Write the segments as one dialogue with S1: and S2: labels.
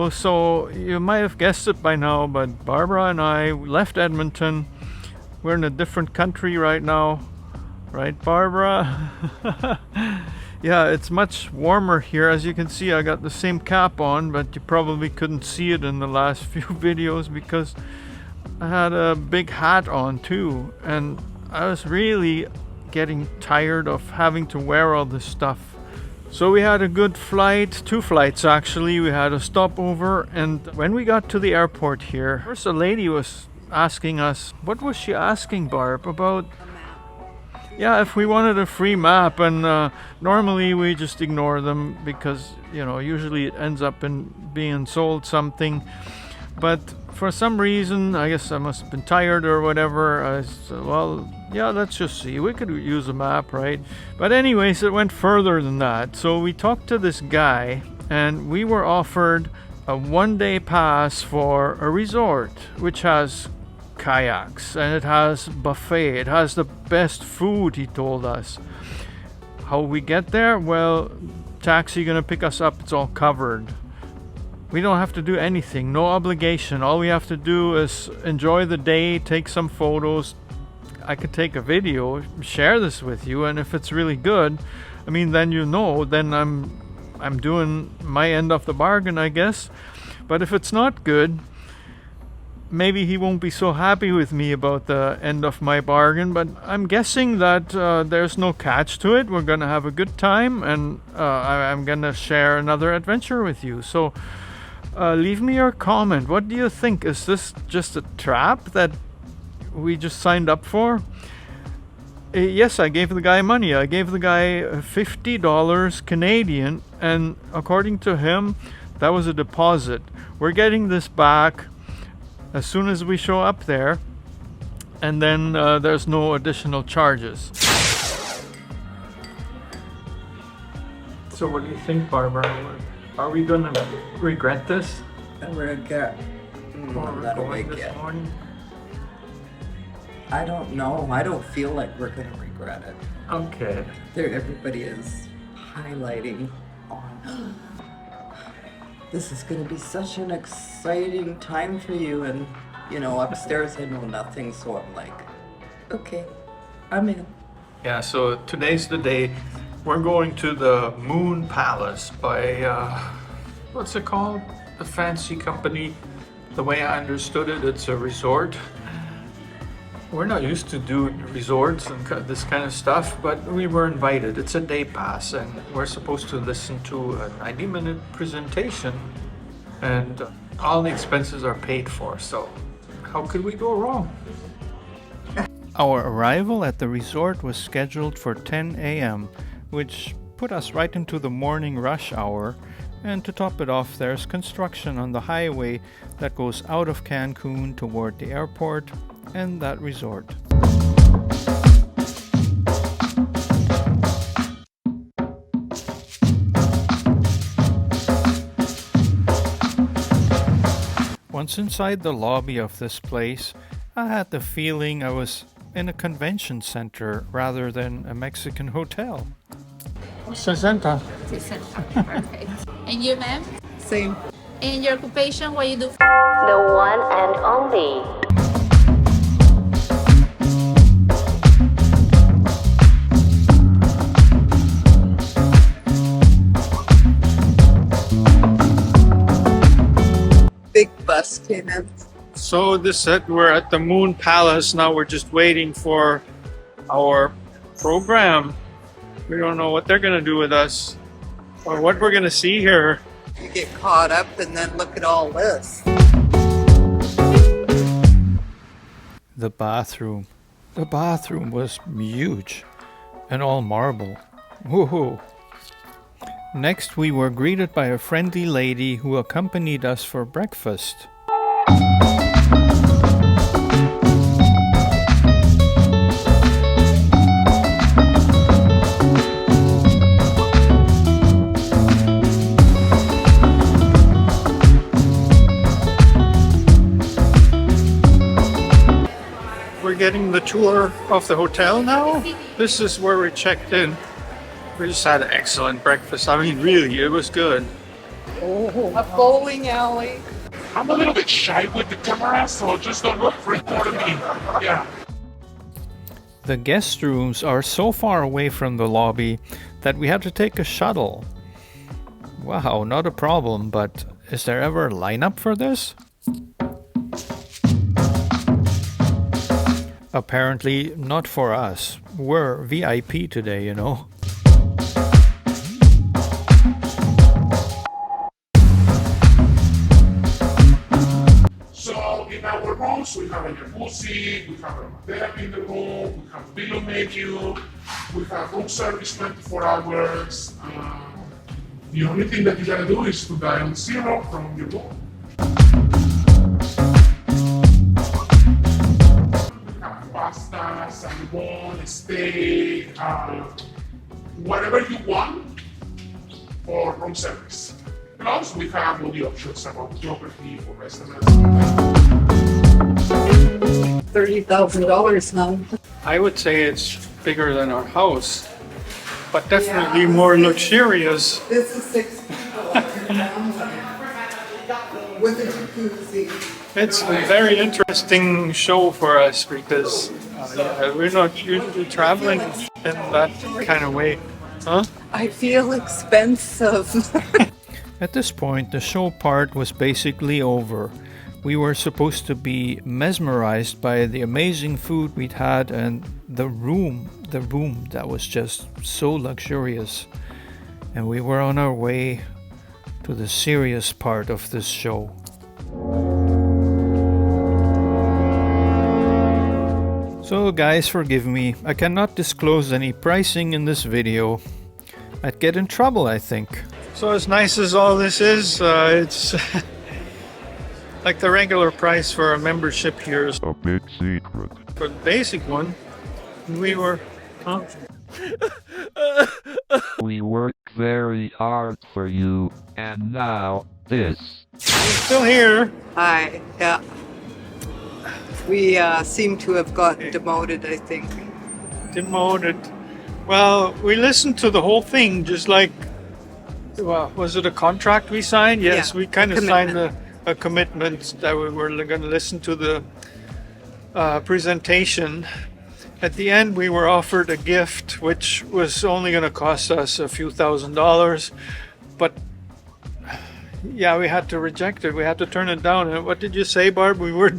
S1: video. So you might have guessed it by now, but Barbara and I left Edmonton. We're in a different country right now, right, Barbara? Yeah, it's much warmer here. As you can see, I got the same cap on, but you probably couldn't see it in the last few videos because I had a big hat on too, and I was really getting tired of having to wear all this stuff. So we had a good flight, 2 flights actually. We had a stopover, and when we got to the airport here, first a lady was asking us, what was she asking, Barb? About, yeah, if we wanted a free map, and normally we just ignore them because, you know, usually it ends up in being sold something. But for some reason, I guess I must have been tired or whatever, I said, well, yeah, let's just see. We could use a map, right? But anyways, it went further than that. So we talked to this guy, and we were offered a 1-day pass for a resort, which has kayaks, and it has buffet. It has the best food, he told us. How we get there? Well, taxi gonna pick us up. It's all covered. We don't have to do anything, no obligation. All we have to do is enjoy the day, take some photos. I could take a video, share this with you, and if it's really good, I mean, then you know, then I'm doing my end of the bargain, I guess. But if it's not good, maybe he won't be so happy with me about the end of my bargain, but I'm guessing that there's no catch to it. We're gonna have a good time, and I'm gonna share another adventure with you. So leave me your comment. What do you think? Is this just a trap that we just signed up for? Yes, I gave the guy money. I gave the guy $50 Canadian, and according to him, that was a deposit. We're getting this back as soon as we show up there, and then there's no additional charges. So what do you think, Barbara? Are we gonna regret this?
S2: Regret.
S1: Going this morning?
S2: I don't know. I don't feel like we're gonna regret it.
S1: Okay.
S2: Everybody is highlighting on. This is gonna be such an exciting time for you, and you know, upstairs I know nothing, so I'm like, okay, I'm in.
S1: Yeah. So today's the day. We're going to the Moon Palace by, what's it called? The fancy company. The way I understood it, it's a resort. We're not used to doing resorts and this kind of stuff, but we were invited. It's a day pass, and we're supposed to listen to a 90-minute presentation, and all the expenses are paid for, so how could we go wrong? Our arrival at the resort was scheduled for 10 a.m., which put us right into the morning rush hour, and to top it off, there's construction on the highway that goes out of Cancun toward the airport and that resort. Once inside the lobby of this place, I had the feeling I was in a convention center rather than a Mexican hotel. 60.
S3: Perfect. And you, ma'am?
S2: Same.
S3: And your occupation, what you do?
S4: The one and only.
S2: Big bus came in.
S1: So we're at the Moon Palace now. We're just waiting for our program. We don't know what they're gonna do with us or what we're gonna see here.
S2: You get caught up and then look at all this.
S1: The bathroom. The bathroom was huge and all marble. Woohoo! Next, we were greeted by a friendly lady who accompanied us for breakfast. We're getting the tour of the hotel now. This is where we checked in. We just had an excellent breakfast. I mean, really, it was good.
S2: Oh, a bowling alley.
S5: I'm a little bit shy with the camera, so just don't look for me. Yeah.
S1: The guest rooms are so far away from the lobby that we have to take a shuttle. Wow, not a problem, but is there ever a lineup for this? Apparently not for us. We're VIP today, you know.
S5: So in our rooms, we have a jacuzzi, we have a therapy in the room, we have a pillow menu, we have room service 24 hours. The only thing that you gotta do is to dial 0 from your room. We have pasta, salmon, steak, whatever you want for room service. Plus, we have all the options about geography for restaurants.
S2: $30,000 now.
S1: I would say it's bigger than our house, but definitely more luxurious.
S2: This is 6 people with a jacuzzi.
S1: It's a very interesting show for us because we're not usually traveling in that kind of way. Huh?
S2: I feel expensive.
S1: At this point, the show part was basically over. We were supposed to be mesmerized by the amazing food we'd had and the room that was just so luxurious. And we were on our way to the serious part of this show. So guys, forgive me, I cannot disclose any pricing in this video. I'd get in trouble, I think. So as nice as all this is, it's like the regular price for a membership here is
S6: a big secret.
S1: for the basic one. We were, huh?
S6: We worked very hard for you, and now this.
S1: We're still here.
S2: Hi, yeah. We seem to have gotten demoted, I think.
S1: Demoted. Well, we listened to the whole thing, just like, well, was it a contract we signed? Yes,
S2: Yeah,
S1: we kind of
S2: commitment.
S1: signed a commitment that we were going to listen to the presentation. At the end, we were offered a gift, which was only going to cost us a few $1,000s, but yeah, we had to reject it. We had to turn it down. And what did you say, Barb? We were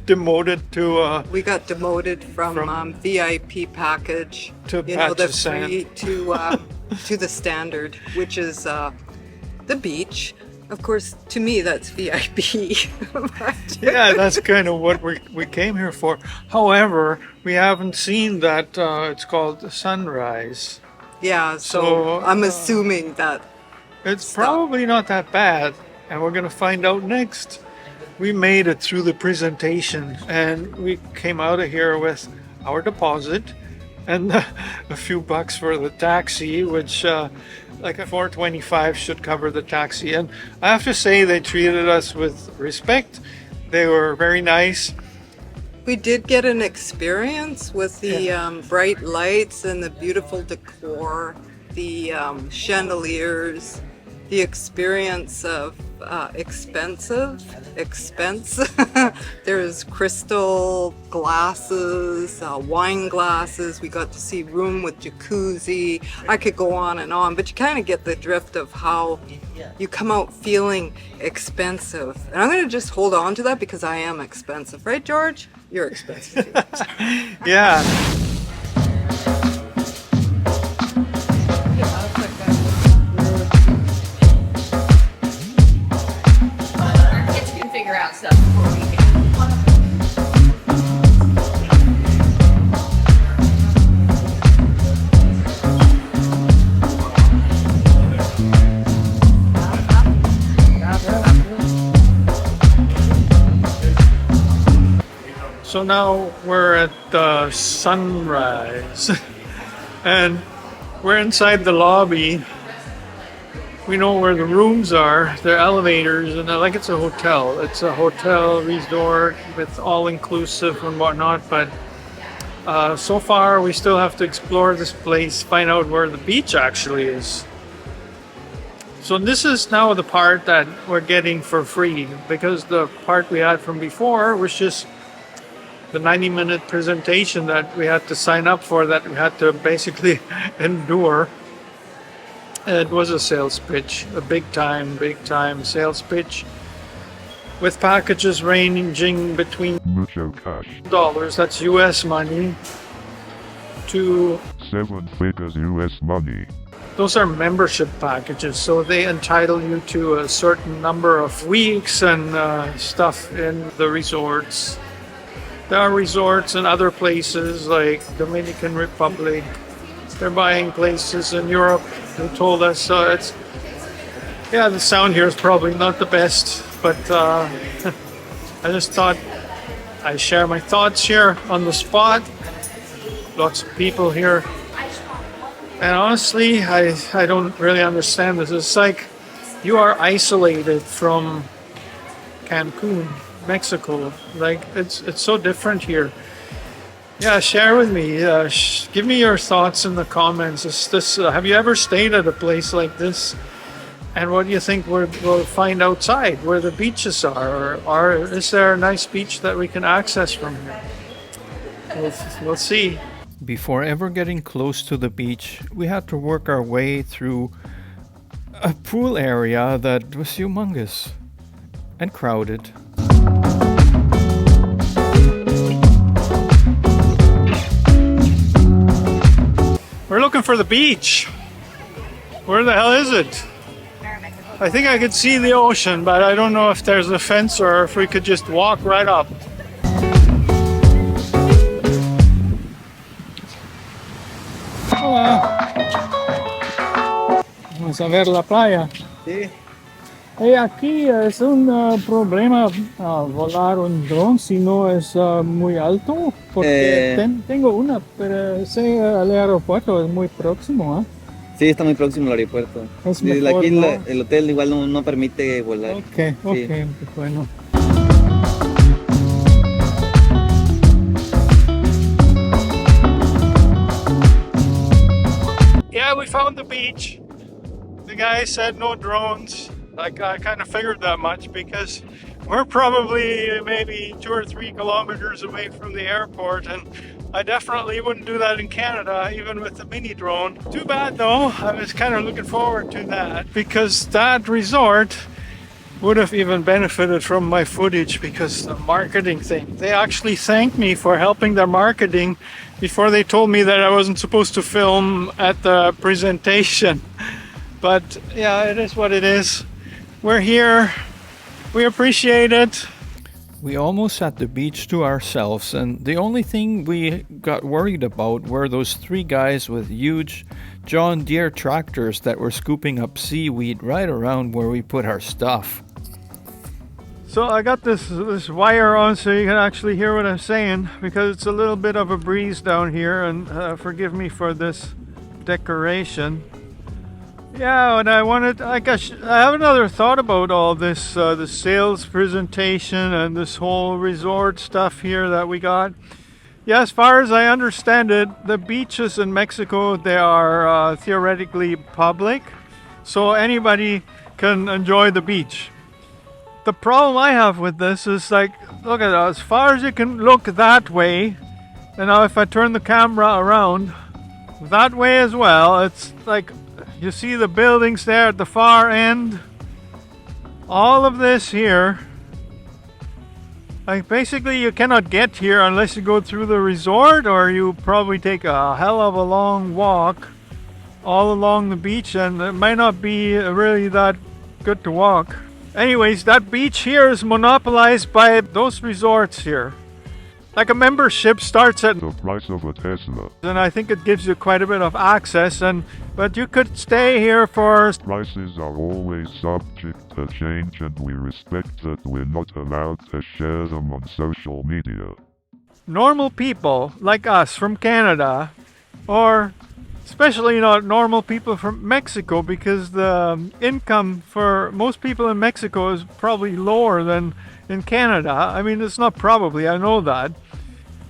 S1: demoted to
S2: We got demoted from VIP package,
S1: To
S2: you know,
S1: patch
S2: the
S1: of sand.
S2: free to the standard, which is the beach. Of course, to me, that's VIP. But-
S1: yeah, that's kind of what we came here for. However, we haven't seen that. It's called the sunrise.
S2: yeah,
S1: So,
S2: so I'm assuming that.
S1: It's
S2: Stop.
S1: probably not that bad, and we're gonna find out next. We made it through the presentation, and we came out of here with our deposit and a few bucks for the taxi, which like a $4.25 should cover the taxi. And I have to say, they treated us with respect. They were very nice.
S2: We did get an experience with the bright lights and the beautiful decor, the chandeliers, the experience of expense. There's crystal glasses, wine glasses. We got to see room with jacuzzi. I could go on, but you kind of get the drift of how you come out feeling expensive. And I'm going to just hold on to that because I am expensive. Right, George? You're expensive.
S1: Yeah.
S3: Kids can figure out stuff before we can.
S1: So now we're at the sunrise and we're inside the lobby. We know where the rooms are. They're elevators, and like it's a hotel. It's a hotel resort with all-inclusive and whatnot, but so far we still have to explore this place, find out where the beach actually is. So this is now the part that we're getting for free, because the part we had from before was just the 90-minute presentation that we had to sign up for, that we had to basically endure. It was a sales pitch, a big time sales pitch, with packages ranging between
S6: Mucho cash.
S1: dollars, that's US money, to
S6: 7 figures US money.
S1: those are membership packages, so they entitle you to a certain number of weeks and stuff in the resorts. There are resorts in other places like Dominican Republic. They're buying places in Europe, they told us. So it's, yeah, the sound here is probably not the best, but I just thought I'd share my thoughts here on the spot. Lots of people here. And honestly, I don't really understand this. It's like you are isolated from Cancun, Mexico. Like it's so different here. Yeah, share with me. Give me your thoughts in the comments. Have you ever stayed at a place like this? And what do you think we'll find outside, where the beaches are? Or is there a nice beach that we can access from here? We'll see. Before ever getting close to the beach, we had to work our way through a pool area that was humongous and crowded. We're looking for the beach. Where the hell is it? I think I could see the ocean, but I don't know if there's a fence or if we could just walk right up. Hola. Vamos a ver la playa.
S7: Sí,
S1: Aquí es un problema volar un dron si no es muy alto, porque tengo una, pero ese al aeropuerto es muy próximo, ¿eh?
S7: sí, está muy próximo al aeropuerto.
S1: Es
S7: Desde
S1: mejor,
S7: aquí
S1: ¿no?
S7: el hotel igual no permite volar.
S1: Ok, bueno. Yeah, we found the beach. The guy said no drones. Like, I kind of figured that much because we're probably maybe 2 or 3 kilometers away from the airport, and I definitely wouldn't do that in Canada, even with the mini drone. Too bad though, I was kind of looking forward to that, because that resort would have even benefited from my footage, because the marketing thing. They actually thanked me for helping their marketing before they told me that I wasn't supposed to film at the presentation. But yeah, it is what it is. We're here. We appreciate it. We almost had the beach to ourselves, and the only thing we got worried about were those 3 guys with huge John Deere tractors that were scooping up seaweed right around where we put our stuff. So I got this wire on so you can actually hear what I'm saying, because it's a little bit of a breeze down here, and forgive me for this decoration. Yeah, and I have another thought about all this, the sales presentation and this whole resort stuff here that we got. Yeah, as far as I understand it, the beaches in Mexico, they are theoretically public, so anybody can enjoy the beach. The problem I have with this is, like, look at that, as far as you can look that way, and now if I turn the camera around that way as well, it's like, you see the buildings there at the far end. All of this here. Like, basically you cannot get here unless you go through the resort, or you probably take a hell of a long walk all along the beach, and it might not be really that good to walk. Anyways, that beach here is monopolized by those resorts here. Like, a membership starts at
S6: The price of a Tesla.
S1: and I think it gives you quite a bit of access, but you could stay here for.
S6: Prices are always subject to change, and we respect that we're not allowed to share them on social media.
S1: Normal people like us from Canada, or especially not normal people from Mexico, because the income for most people in Mexico is probably lower than in Canada. I mean, it's not probably, I know that.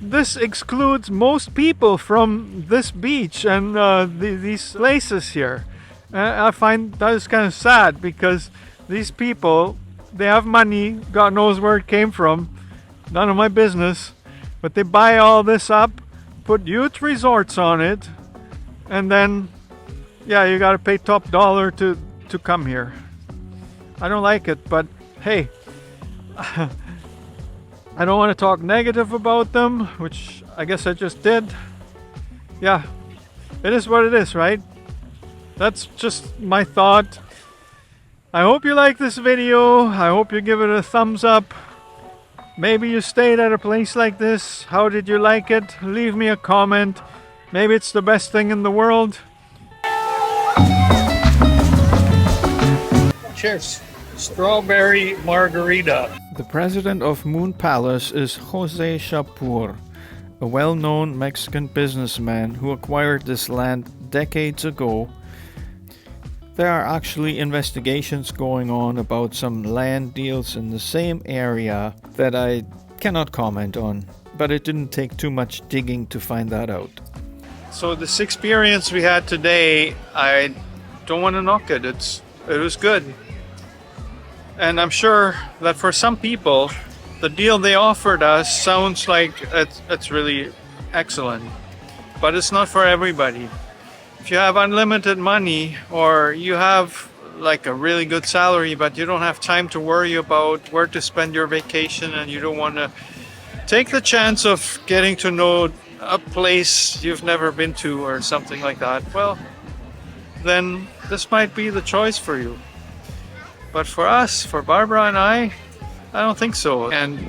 S1: This excludes most people from this beach and these places here. I find that is kind of sad because these people, they have money, God knows where it came from, none of my business, but they buy all this up, put youth resorts on it, and then, yeah, you gotta pay top dollar to come here. I don't like it, but hey, I don't want to talk negative about them, which I guess I just did. Yeah, it is what it is, right? That's just my thought. I hope you like this video. I hope you give it a thumbs up. Maybe you stayed at a place like this. How did you like it? Leave me a comment. Maybe it's the best thing in the world. Cheers. Strawberry margarita. The president of Moon Palace is Jose Shapur, a well-known Mexican businessman who acquired this land decades ago. There are actually investigations going on about some land deals in the same area that I cannot comment on, but it didn't take too much digging to find that out. So this experience we had today, I don't want to knock it. It was good. And I'm sure that for some people, the deal they offered us sounds like it's really excellent. But it's not for everybody. If you have unlimited money, or you have like a really good salary but you don't have time to worry about where to spend your vacation, and you don't want to take the chance of getting to know a place you've never been to or something like that, well, then this might be the choice for you. But for us, for Barbara and I don't think so. And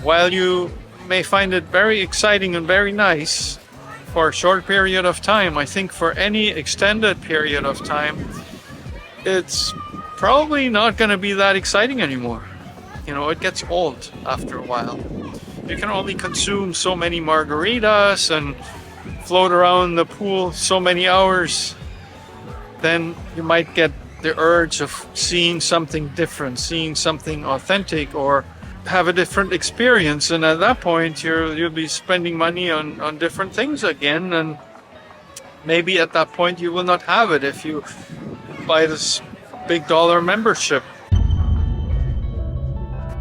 S1: while you may find it very exciting and very nice for a short period of time, I think for any extended period of time, it's probably not going to be that exciting anymore. You know, it gets old after a while. You can only consume so many margaritas and float around the pool so many hours. Then you might get the urge of seeing something different, seeing something authentic, or have a different experience. And at that point, you'll be spending money on different things again. And maybe at that point, you will not have it if you buy this big dollar membership.